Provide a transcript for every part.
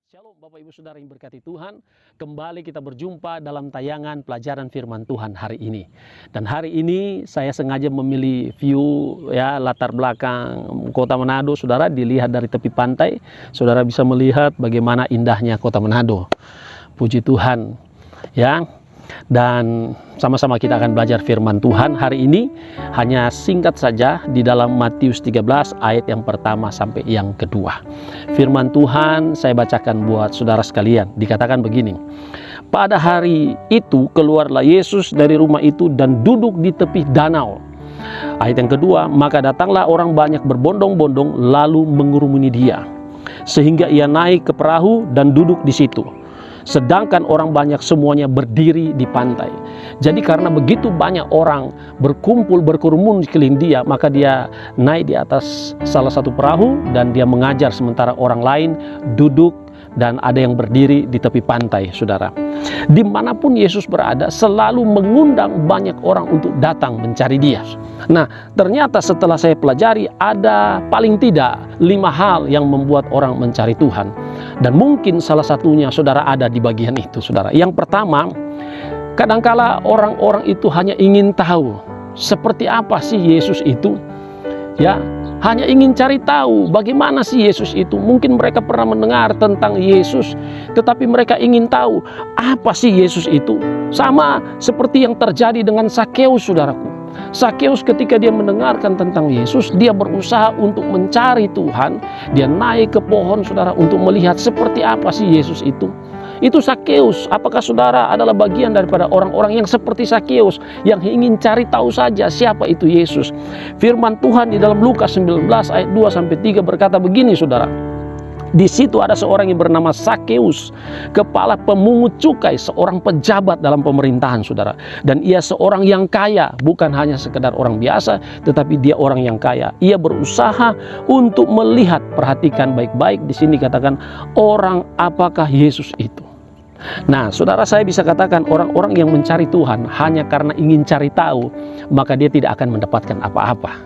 Shalom Bapak Ibu Saudara yang berkati Tuhan. Kembali kita berjumpa dalam tayangan pelajaran firman Tuhan hari ini. Dan hari ini saya sengaja memilih view latar belakang kota Manado. Saudara dilihat dari tepi pantai. Saudara bisa melihat bagaimana indahnya kota Manado. Puji Tuhan. Dan sama-sama kita akan belajar firman Tuhan hari ini. Hanya singkat saja di dalam Matius 13 ayat yang pertama sampai yang kedua. Firman Tuhan saya bacakan buat saudara sekalian. Dikatakan begini. Pada hari itu keluarlah Yesus dari rumah itu dan duduk di tepi danau. Ayat yang kedua, maka datanglah orang banyak berbondong-bondong lalu mengurumuni dia. Sehingga ia naik ke perahu dan duduk di situ. Sedangkan orang banyak semuanya berdiri di pantai. Jadi karena begitu banyak orang berkumpul berkerumun di sekeliling dia, maka dia naik di atas salah satu perahu dan dia mengajar sementara orang lain duduk dan ada yang berdiri di tepi pantai, saudara. Dimanapun Yesus berada selalu mengundang banyak orang untuk datang mencari dia. Nah, ternyata setelah saya pelajari ada paling tidak 5 hal yang membuat orang mencari Tuhan. Dan mungkin salah satunya saudara ada di bagian itu, saudara. Yang pertama, kadangkala orang-orang itu hanya ingin tahu seperti apa sih Yesus itu. Hanya ingin cari tahu bagaimana sih Yesus itu. Mungkin mereka pernah mendengar tentang Yesus, tetapi mereka ingin tahu apa sih Yesus itu. Sama seperti yang terjadi dengan Sakeus, saudaraku. Sakeus ketika dia mendengarkan tentang Yesus, dia berusaha untuk mencari Tuhan. Dia naik ke pohon, saudara, untuk melihat seperti apa sih Yesus itu. Itu Sakeus. Apakah saudara adalah bagian daripada orang-orang yang seperti Sakeus, yang ingin cari tahu saja siapa itu Yesus? Firman Tuhan di dalam Lukas 19 ayat 2-3 berkata begini, saudara. Di situ ada seorang yang bernama Sakeus, kepala pemungut cukai, seorang pejabat dalam pemerintahan, saudara. Dan ia seorang yang kaya, bukan hanya sekedar orang biasa, tetapi dia orang yang kaya. Ia berusaha untuk melihat, perhatikan baik-baik, di sini katakan orang apakah Yesus itu. Nah, saudara, saya bisa katakan orang-orang yang mencari Tuhan hanya karena ingin cari tahu, maka dia tidak akan mendapatkan apa-apa.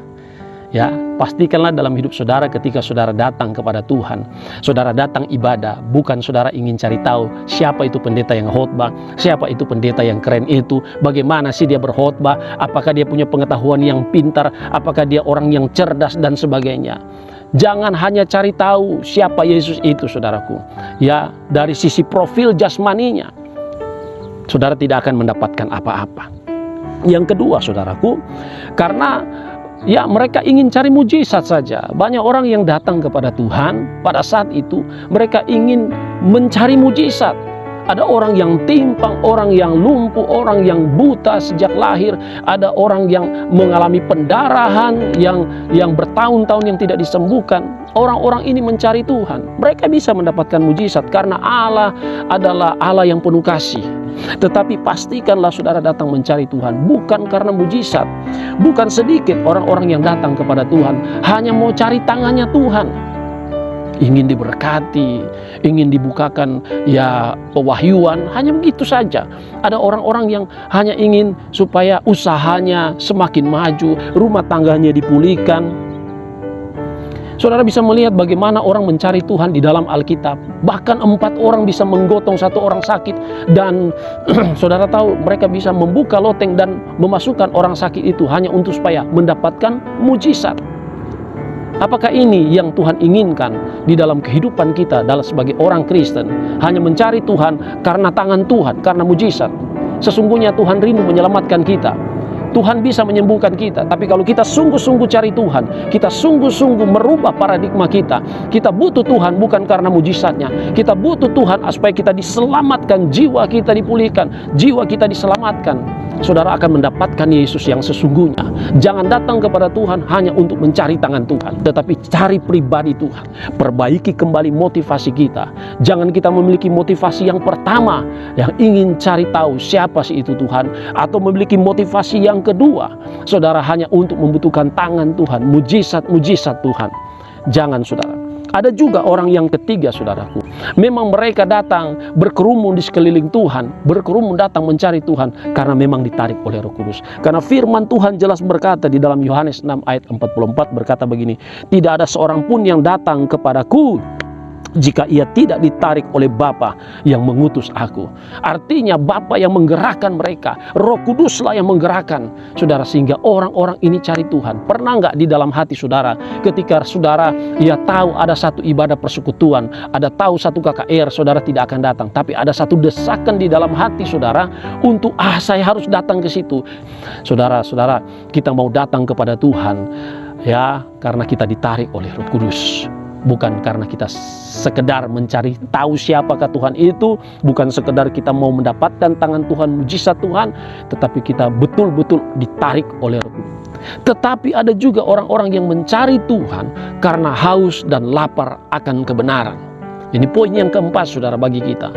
Pastikanlah dalam hidup saudara ketika saudara datang kepada Tuhan, saudara datang ibadah, bukan saudara ingin cari tahu siapa itu pendeta yang khotbah, siapa itu pendeta yang keren itu, bagaimana sih dia berkhotbah, apakah dia punya pengetahuan yang pintar, apakah dia orang yang cerdas dan sebagainya. Jangan hanya cari tahu siapa Yesus itu, saudaraku. Dari sisi profil jasmaninya, saudara tidak akan mendapatkan apa-apa. Yang kedua, saudaraku, karena mereka ingin cari mujizat saja. Banyak orang yang datang kepada Tuhan pada saat itu mereka ingin mencari mujizat. Ada orang yang timpang, orang yang lumpuh, orang yang buta sejak lahir, ada orang yang mengalami pendarahan yang bertahun-tahun yang tidak disembuhkan. Orang-orang ini mencari Tuhan. Mereka bisa mendapatkan mujizat karena Allah adalah Allah yang penuh kasih. Tetapi pastikanlah saudara datang mencari Tuhan bukan karena mujizat. Bukan sedikit orang-orang yang datang kepada Tuhan hanya mau cari tangannya Tuhan. Ingin diberkati, ingin dibukakan pewahyuan, hanya begitu saja. Ada orang-orang yang hanya ingin supaya usahanya semakin maju, rumah tangganya dipulihkan. Saudara bisa melihat bagaimana orang mencari Tuhan di dalam Alkitab. Bahkan 4 orang bisa menggotong 1 orang sakit. Dan saudara tahu mereka bisa membuka loteng dan memasukkan orang sakit itu hanya untuk supaya mendapatkan mujizat. Apakah ini yang Tuhan inginkan di dalam kehidupan kita sebagai orang Kristen? Hanya mencari Tuhan karena tangan Tuhan, karena mujizat. Sesungguhnya Tuhan rindu menyelamatkan kita. Tuhan bisa menyembuhkan kita. Tapi kalau kita sungguh-sungguh cari Tuhan, kita sungguh-sungguh merubah paradigma kita. Kita butuh Tuhan bukan karena mujizatnya. Kita butuh Tuhan supaya kita diselamatkan, jiwa kita dipulihkan, jiwa kita diselamatkan. Saudara akan mendapatkan Yesus yang sesungguhnya. Jangan datang kepada Tuhan hanya untuk mencari tangan Tuhan, tetapi cari pribadi Tuhan. Perbaiki kembali motivasi kita. Jangan kita memiliki motivasi yang pertama yang ingin cari tahu siapa sih itu Tuhan, atau memiliki motivasi yang kedua, saudara, hanya untuk membutuhkan tangan Tuhan, mujizat-mujizat Tuhan. Jangan, saudara. Ada juga orang yang ketiga, saudaraku. Memang mereka datang berkerumun di sekeliling Tuhan, berkerumun datang mencari Tuhan karena memang ditarik oleh Roh Kudus. Karena firman Tuhan jelas berkata di dalam Yohanes 6 ayat 44 berkata begini, tidak ada seorang pun yang datang kepadaku jika ia tidak ditarik oleh Bapa yang mengutus aku. Artinya Bapa yang menggerakkan mereka, Roh Kuduslah yang menggerakkan saudara, sehingga orang-orang ini cari Tuhan. Pernah nggak di dalam hati saudara ketika saudara ya tahu ada satu ibadah persekutuan, ada tahu satu KKR, saudara tidak akan datang, tapi ada satu desakan di dalam hati saudara untuk saya harus datang ke situ. Saudara-saudara, kita mau datang kepada Tuhan ya karena kita ditarik oleh Roh Kudus. Bukan karena kita sekedar mencari tahu siapakah Tuhan itu, bukan sekedar kita mau mendapatkan tangan Tuhan, mujizat Tuhan, tetapi kita betul-betul ditarik oleh Roh Kudus. Tetapi ada juga orang-orang yang mencari Tuhan karena haus dan lapar akan kebenaran. Ini poin yang keempat saudara bagi kita.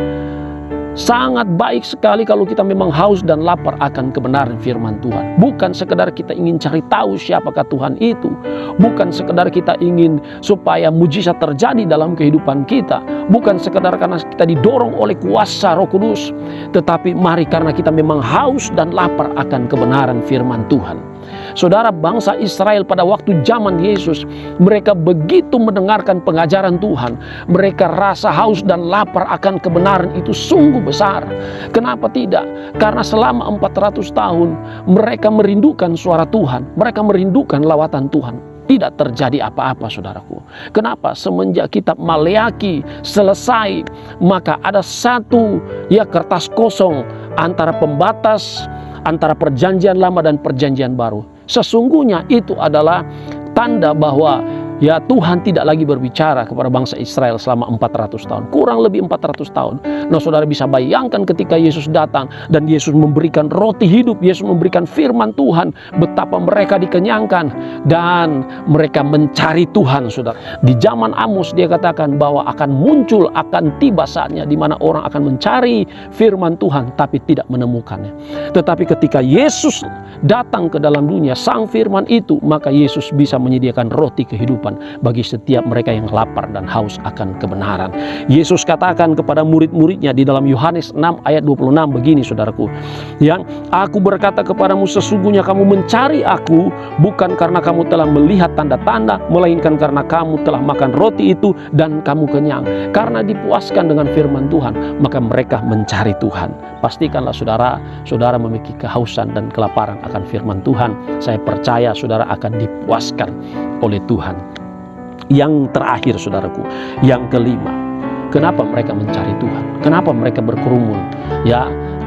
Sangat baik sekali kalau kita memang haus dan lapar akan kebenaran firman Tuhan. Bukan sekedar kita ingin cari tahu siapakah Tuhan itu. Bukan sekedar kita ingin supaya mujizat terjadi dalam kehidupan kita. Bukan sekedar karena kita didorong oleh kuasa Roh Kudus. Tetapi mari karena kita memang haus dan lapar akan kebenaran firman Tuhan. Saudara, bangsa Israel pada waktu zaman Yesus, mereka begitu mendengarkan pengajaran Tuhan, mereka rasa haus dan lapar akan kebenaran itu sungguh besar. Kenapa tidak? Karena selama 400 tahun mereka merindukan suara Tuhan, mereka merindukan lawatan Tuhan. Tidak terjadi apa-apa saudaraku. Kenapa? Semenjak kitab Maleaki selesai, maka ada satu kertas kosong antara pembatas antara perjanjian lama dan perjanjian baru. Sesungguhnya itu adalah tanda bahwa Tuhan tidak lagi berbicara kepada bangsa Israel selama 400 tahun. Kurang lebih 400 tahun. Nah saudara bisa bayangkan ketika Yesus datang dan Yesus memberikan roti hidup, Yesus memberikan firman Tuhan, betapa mereka dikenyangkan dan mereka mencari Tuhan saudara. Di zaman Amos dia katakan bahwa akan tiba saatnya di mana orang akan mencari firman Tuhan tapi tidak menemukannya. Tetapi ketika Yesus datang ke dalam dunia, sang firman itu, maka Yesus bisa menyediakan roti kehidupan bagi setiap mereka yang lapar dan haus akan kebenaran. Yesus katakan kepada murid-muridnya di dalam Yohanes 6 ayat 26 begini saudaraku, yang aku berkata kepadamu sesungguhnya kamu mencari aku bukan karena kamu telah melihat tanda-tanda, melainkan karena kamu telah makan roti itu dan kamu kenyang. Karena dipuaskan dengan firman Tuhan, maka mereka mencari Tuhan. Pastikanlah saudara, saudara memiliki kehausan dan kelaparan akan firman Tuhan. Saya percaya saudara akan dipuaskan oleh Tuhan. Yang terakhir saudaraku, yang kelima, kenapa mereka mencari Tuhan? Kenapa mereka berkerumun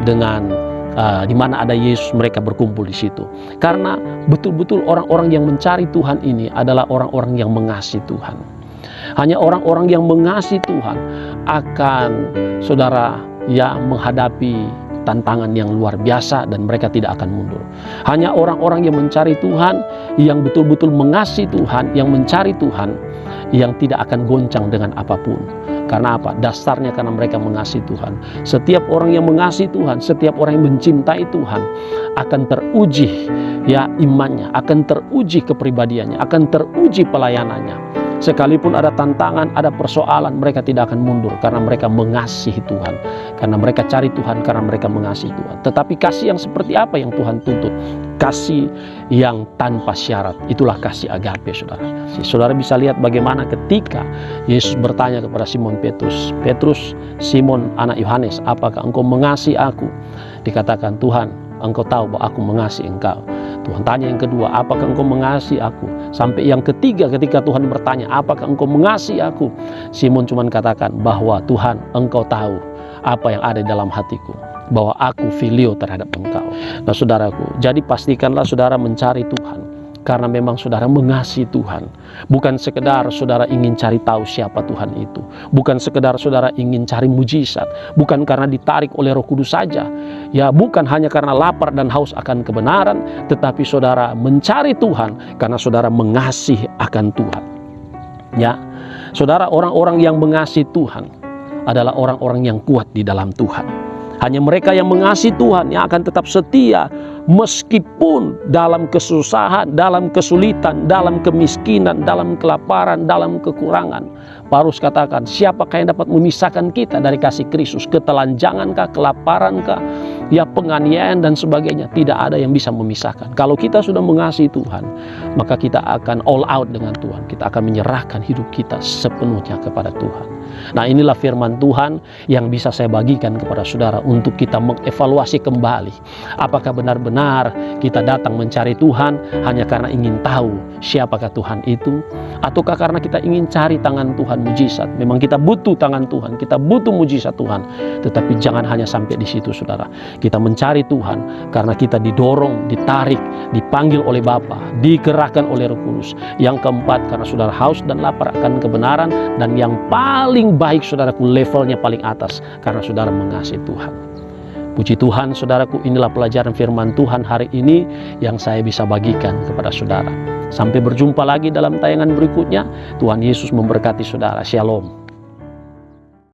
dengan di mana ada Yesus, mereka berkumpul di situ? Karena betul-betul orang-orang yang mencari Tuhan ini adalah orang-orang yang mengasihi Tuhan. Hanya orang-orang yang mengasihi Tuhan akan saudara menghadapi tantangan yang luar biasa dan mereka tidak akan mundur. Hanya orang-orang yang mencari Tuhan, yang betul-betul mengasihi Tuhan, yang mencari Tuhan, yang tidak akan goncang dengan apapun. Karena apa? Dasarnya karena mereka mengasihi Tuhan. Setiap orang yang mengasihi Tuhan, setiap orang yang mencintai Tuhan akan teruji imannya, akan teruji kepribadiannya, akan teruji pelayanannya. Sekalipun ada tantangan, ada persoalan, mereka tidak akan mundur karena mereka mengasihi Tuhan. Karena mereka cari Tuhan, karena mereka mengasihi Tuhan. Tetapi kasih yang seperti apa yang Tuhan tuntut? Kasih yang tanpa syarat. Itulah kasih agape saudara. Saudara bisa lihat bagaimana ketika Yesus bertanya kepada Simon Petrus, "Petrus, Simon anak Yohanes, apakah engkau mengasihi aku?" Dikatakan, "Tuhan, engkau tahu bahwa aku mengasihi engkau." Tuhan tanya yang kedua, "Apakah engkau mengasihi aku?" Sampai yang ketiga ketika Tuhan bertanya, "Apakah engkau mengasihi aku?" Simon cuma katakan bahwa, "Tuhan, engkau tahu apa yang ada di dalam hatiku, bahwa aku filio terhadap engkau." Nah saudaraku, jadi pastikanlah saudara mencari Tuhan karena memang saudara mengasihi Tuhan. Bukan sekedar saudara ingin cari tahu siapa Tuhan itu. Bukan sekedar saudara ingin cari mujizat. Bukan karena ditarik oleh Roh Kudus saja. Bukan hanya karena lapar dan haus akan kebenaran, tetapi saudara mencari Tuhan karena saudara mengasihi akan Tuhan. Saudara, orang-orang yang mengasihi Tuhan adalah orang-orang yang kuat di dalam Tuhan. Hanya mereka yang mengasihi Tuhan yang akan tetap setia meskipun dalam kesusahan, dalam kesulitan, dalam kemiskinan, dalam kelaparan, dalam kekurangan. Paulus katakan, siapakah yang dapat memisahkan kita dari kasih Kristus? Ketelanjangankah, kelaparankah, penganiayaan dan sebagainya? Tidak ada yang bisa memisahkan. Kalau kita sudah mengasihi Tuhan, maka kita akan all out dengan Tuhan. Kita akan menyerahkan hidup kita sepenuhnya kepada Tuhan. Nah, inilah firman Tuhan yang bisa saya bagikan kepada saudara untuk kita mengevaluasi kembali. Apakah benar-benar kita datang mencari Tuhan hanya karena ingin tahu siapakah Tuhan itu? Ataukah karena kita ingin cari tangan Tuhan mujizat? Memang kita butuh tangan Tuhan, kita butuh mujizat Tuhan. Tetapi jangan hanya sampai di situ, saudara. Kita mencari Tuhan karena kita didorong, ditarik, dipanggil oleh Bapa, digerakkan oleh Roh Kudus. Yang keempat, karena saudara haus dan lapar akan kebenaran. Dan yang paling baik, saudaraku, levelnya paling atas, karena saudara mengasihi Tuhan. Puji Tuhan, saudaraku, inilah pelajaran firman Tuhan hari ini yang saya bisa bagikan kepada saudara. Sampai berjumpa lagi dalam tayangan berikutnya. Tuhan Yesus memberkati saudara. Shalom.